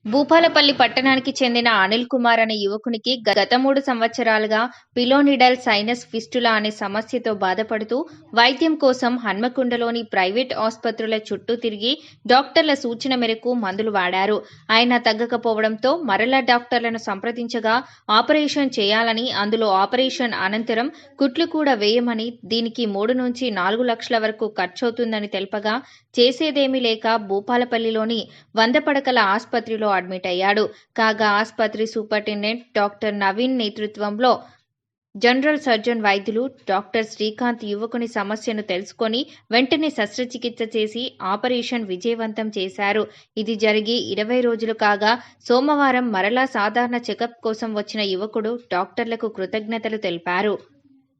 భూపాలపల్లి పట్టణానికి చెందిన అనిల్ కుమార్ అనే యువకునికి గత 3 సంవత్సరాలుగా పిలోనిడల్ సైనస్ ఫిస్టులా అనే సమస్యతో బాధపడుతూ వైద్యం కోసం హన్మకొండలోని ప్రైవేట్ ఆసుపత్రుల చుట్టూ తిరిగి డాక్టర్ల సూచన మేరకు మందులు వాడారు. అయినా తగ్గకపోవడంతో మరలా డాక్టర్లను సంప్రదించగా ఆపరేషన్ చేయాలని, అందులో ఆపరేషన్ అనంతరం కుట్లు కూడా వేయమని, దీనికి 3 నుంచి 4 లక్షల వరకు ఖర్చవుతుందని తెలుపగా చేసేదేమీ లేక భూపాలపల్లిలోని 100 పడకల ఆసుపత్రిలో అడ్మిట్ అయ్యాడు. కాగా ఆసుపత్రి సూపరింటెండెంట్ డాక్టర్ నవీన్ నేతృత్వంలో జనరల్ సర్జన్ వైద్యులు డాక్టర్ శ్రీకాంత్ యువకుని సమస్యను తెలుసుకొని వెంటనే శస్త్రచికిత్స చేసి ఆపరేషన్ విజయవంతం చేశారు. ఇది జరిగి 20 రోజులు కాగా సోమవారం మరలా సాధారణ చెకప్ కోసం వచ్చిన యువకుడు డాక్టర్లకు కృతజ్ఞతలు తెలిపారు.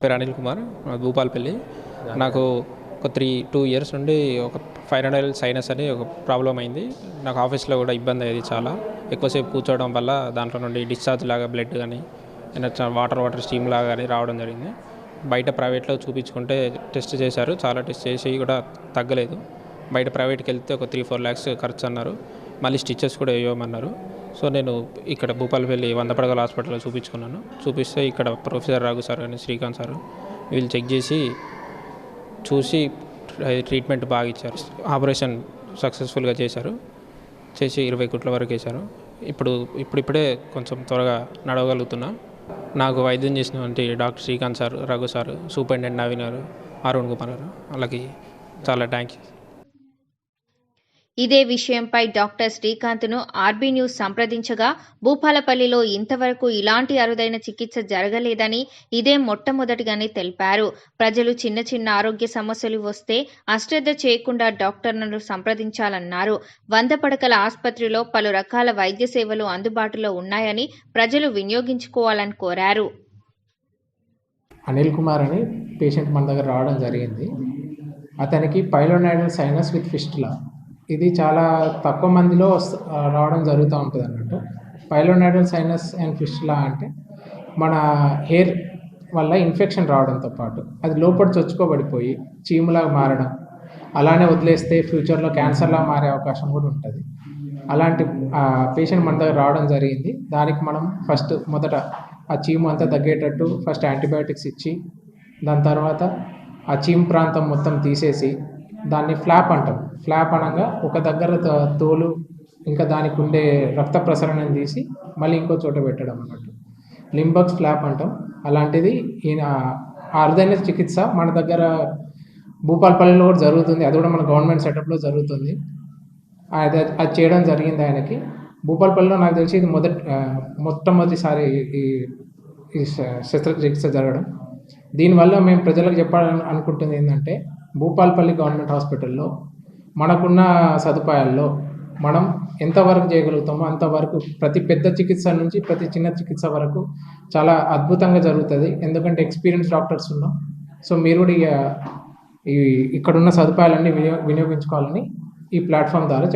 పేరు అనిల్ కుమార్, భూపాలపల్లి. నాకు ఒక 2 ఇయర్స్ నుండి ఒక ఫైనల్ సైనస్ అని ఒక ప్రాబ్లం అయింది. నాకు ఆఫీస్లో కూడా ఇబ్బంది అయ్యేది చాలా. ఎక్కువసేపు కూర్చోవడం వల్ల దాంట్లో నుండి డిశ్చార్జ్ లాగా బ్లడ్ కానీ వాటర్ స్టీమ్ లాగా కానీ రావడం జరిగింది. బయట ప్రైవేట్లో చూపించుకుంటే టెస్ట్ చేశారు, చాలా టెస్ట్ చేసి కూడా తగ్గలేదు. బయట ప్రైవేట్కి వెళ్తే ఒక 3-4 lakhs ఖర్చు అన్నారు. మళ్ళీ స్టిచెస్ కూడా వేయమన్నారు. సో నేను ఇక్కడ భూపాలపల్లి 100 పడకల హాస్పిటల్లో చూపించుకున్నాను. చూపిస్తే ఇక్కడ ప్రొఫెసర్ రఘు సార్ అని శ్రీకాంత్ సార్ వీళ్ళు చెక్ చూసి ట్రీట్మెంట్ బాగా ఇచ్చారు. ఆపరేషన్ సక్సెస్ఫుల్గా చేశారు. చేసి 20 కుట్ల వరకు వేశారు. ఇప్పుడిప్పుడే కొంచెం త్వరగా నడవగలుగుతున్నా. నాకు వైద్యం చేసినటువంటి doctor Srikanth sir, Raghu sir, superintendent Naveen గారు, అరుణ్ కుమార్ గారు, వాళ్ళకి చాలా థ్యాంక్స్. ఇదే విషయంపై డాక్టర్ శ్రీకాంత్ను ఆర్బీ న్యూస్ సంప్రదించగా భూపాలపల్లిలో ఇంతవరకు ఇలాంటి అరుదైన చికిత్స జరగలేదని, ఇదే మొట్టమొదటిగానే తెలిపారు. ప్రజలు చిన్న ఆరోగ్య సమస్యలు వస్తే అశ్రద్ధ చేయకుండా డాక్టర్లను సంప్రదించాలన్నారు. 100 పడకల ఆసుపత్రిలో పలు రకాల వైద్య సేవలు అందుబాటులో ఉన్నాయని ప్రజలు వినియోగించుకోవాలని కోరారు. అనిల్ కుమార్ అని పేషెంట్ మన దగ్గర రావడం జరిగింది. అతనికి పైలోనైడల్ సైనస్ విత్ ఫిస్టులా, ఇది చాలా తక్కువ మందిలో రావడం జరుగుతూ ఉంటుంది అన్నట్టు. పైలోనైడల్ సైనస్ అండ్ ఫిస్టులా అంటే మన హెయిర్ వల్ల ఇన్ఫెక్షన్ రావడంతో పాటు అది లోపల చొచ్చుకోబడిపోయి చీములా మారడం, అలానే వదిలేస్తే ఫ్యూచర్లో క్యాన్సర్లా మారే అవకాశం కూడా ఉంటుంది. అలాంటి పేషెంట్ మన దగ్గర రావడం జరిగింది. దానికి మనం మొదట ఆ చీము అంతా తగ్గేటట్టు ఫస్ట్ యాంటీబయాటిక్స్ ఇచ్చి, దాని తర్వాత ఆ చీము ప్రాంతం మొత్తం తీసేసి దాన్ని ఫ్లాప్ అంటాం. ఫ్లాప్ అనగా ఒక దగ్గర తోలు ఇంకా దానికి ఉండే రక్త ప్రసరణను తీసి మళ్ళీ ఇంకో చోట పెట్టడం అన్నట్టు. లింబక్స్ ఫ్లాప్ అంటాం. అలాంటిది ఈయన అరుదైన చికిత్స మన దగ్గర భూపాలపల్లిలో కూడా జరుగుతుంది. అది కూడా మన గవర్నమెంట్ సెటప్లో జరుగుతుంది. అది చేయడం జరిగింది ఆయనకి. భూపాలపల్లిలో నాకు తెలిసి ఇది మొట్టమొదటిసారి ఈ శస్త్రచికిత్స జరగడం. దీనివల్ల మేము ప్రజలకు చెప్పాలని అనుకుంటుంది ఏంటంటే, భూపాలపల్లి గవర్నమెంట్ హాస్పిటల్లో మనకున్న సదుపాయాల్లో మనం ఎంతవరకు చేయగలుగుతామో అంతవరకు ప్రతి పెద్ద చికిత్స నుంచి ప్రతి చిన్న చికిత్స వరకు చాలా అద్భుతంగా జరుగుతుంది. ఎందుకంటే ఎక్స్పీరియన్స్ డాక్టర్స్ ఉన్నాం. సో మీరు కూడా ఇక్కడున్న సదుపాయాలన్నీ వినియోగించుకోవాలని ఈ ప్లాట్ఫామ్ ద్వారా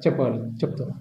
చెప్తున్నాను.